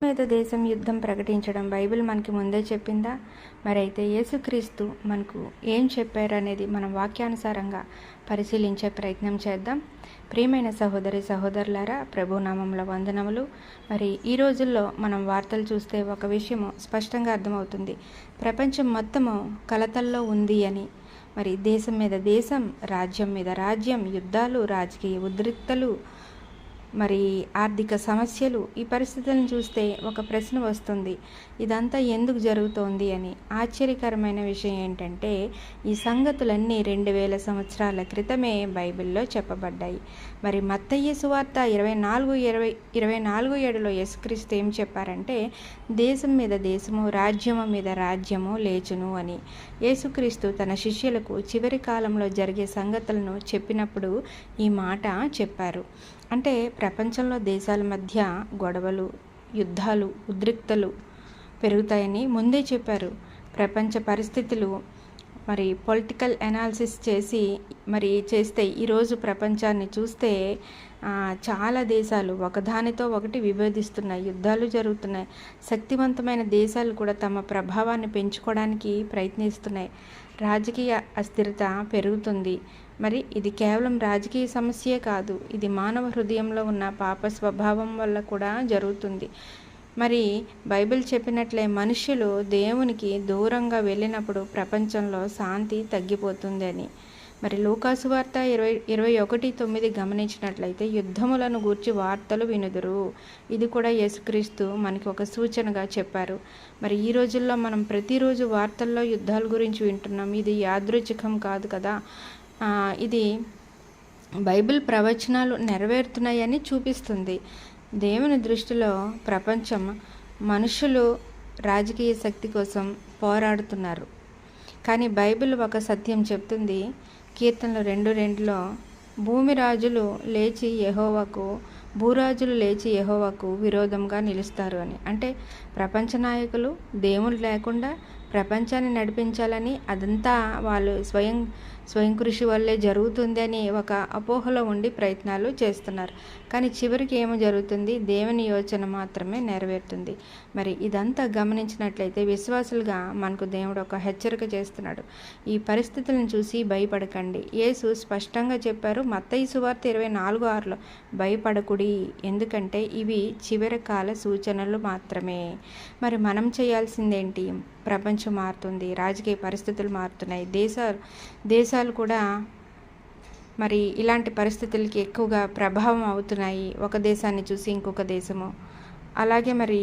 మీద దేశం యుద్ధం ప్రకటించడం బైబిల్ మనకి ముందే చెప్పిందా? మరి అయితే యేసుక్రీస్తు మనకు ఏం చెప్పారనేది మనం వాక్యానుసారంగా పరిశీలించే ప్రయత్నం చేద్దాం. ప్రియమైన సహోదరి సహోదరులారా, ప్రభు నామంలో వందనములు. మరి ఈ రోజుల్లో మనం వార్తలు చూస్తే ఒక విషయము స్పష్టంగా అర్థమవుతుంది. ప్రపంచం మొత్తము కలతల్లో ఉంది అని. మరి దేశం మీద దేశం, రాజ్యం మీద రాజ్యం, యుద్ధాలు, రాజకీయ ఉద్రిక్తలు, మరి ఆర్థిక సమస్యలు. ఈ పరిస్థితులను చూస్తే ఒక ప్రశ్న వస్తుంది, ఇదంతా ఎందుకు జరుగుతోంది అని. ఆశ్చర్యకరమైన విషయం ఏంటంటే ఈ సంగతులన్నీ 2000 సంవత్సరాల క్రితమే బైబిల్లో చెప్పబడ్డాయి. మరి మత్తయి సువార్త 24:7లో యేసుక్రీస్తు ఏం చెప్పారంటే, దేశం మీద దేశము, రాజ్యము మీద రాజ్యము లేచును అని. యేసుక్రీస్తు తన శిష్యులకు చివరి కాలంలో జరిగే సంగతులను చెప్పినప్పుడు ఈ మాట చెప్పారు. అంటే ప్రపంచంలో దేశాల మధ్య గొడవలు, యుద్ధాలు, ఉద్రిక్తలు పెరుగుతాయని ముందే చెప్పారు. ప్రపంచ పరిస్థితులు మరి పొలిటికల్ అనాలిసిస్ చేస్తే ఈరోజు ప్రపంచాన్ని చూస్తే చాలా దేశాలు ఒకదానితో ఒకటి విభేదిస్తున్నాయి, యుద్ధాలు జరుగుతున్నాయి. శక్తివంతమైన దేశాలు కూడా తమ ప్రభావాన్ని పెంచుకోవడానికి ప్రయత్నిస్తున్నాయి. రాజకీయ అస్థిరత పెరుగుతుంది. మరి ఇది కేవలం రాజకీయ సమస్యే కాదు, ఇది మానవ హృదయంలో ఉన్న పాప స్వభావం వల్ల కూడా జరుగుతుంది. మరి బైబిల్ చెప్పినట్లే మనుషులు దేవునికి దూరంగా వెళ్ళినప్పుడు ప్రపంచంలో శాంతి తగ్గిపోతుంది అని. మరి లూకాసు వార్త 21:9 గమనించినట్లయితే, యుద్ధములను గూర్చి వార్తలు వినుదురు. ఇది కూడా యేసుక్రీస్తు మనకి ఒక సూచనగా చెప్పారు. మరి ఈ రోజుల్లో మనం ప్రతిరోజు వార్తల్లో యుద్ధాల గురించి వింటున్నాం. ఇది యాదృచ్ఛికం కాదు కదా. ఇది బైబిల్ ప్రవచనాలు నెరవేరుతున్నాయని చూపిస్తుంది. దేవుని దృష్టిలో ప్రపంచం మనుషులు రాజకీయ శక్తి కోసం పోరాడుతున్నారు. కానీ బైబిల్ ఒక సత్యం చెప్తుంది. కీర్తనలు 2:2లో భూరాజులు లేచి యెహోవాకు విరోధంగా నిలుస్తారు అని. అంటే ప్రపంచ నాయకులు దేవుడు లేకుండా ప్రపంచాన్ని నడిపించాలని, అదంతా వాళ్ళు స్వయం కృషి వల్లే జరుగుతుంది అని ఒక అపోహలో ఉండి ప్రయత్నాలు చేస్తున్నారు. కానీ చివరికి ఏమో జరుగుతుంది, దేవుని యోచన మాత్రమే నెరవేరుతుంది. మరి ఇదంతా గమనించినట్లయితే విశ్వాసులుగా మనకు దేవుడు ఒక హెచ్చరిక చేస్తున్నాడు. ఈ పరిస్థితులను చూసి భయపడకండి. యేసు స్పష్టంగా చెప్పారు మత్తయి సువార్త 24:6లో, భయపడకుడి, ఎందుకంటే ఇవి చివరి కాల సూచనలు మాత్రమే. మరి మనం చేయాల్సిందేంటి? ప్రపంచం మారుతుంది, రాజకీయ పరిస్థితులు మారుతున్నాయి, దేశాలు కూడా మరి ఇలాంటి పరిస్థితులకి ఎక్కువగా ప్రభావం అవుతున్నాయి. ఒక దేశాన్ని చూసి ఇంకొక దేశము. అలాగే మరి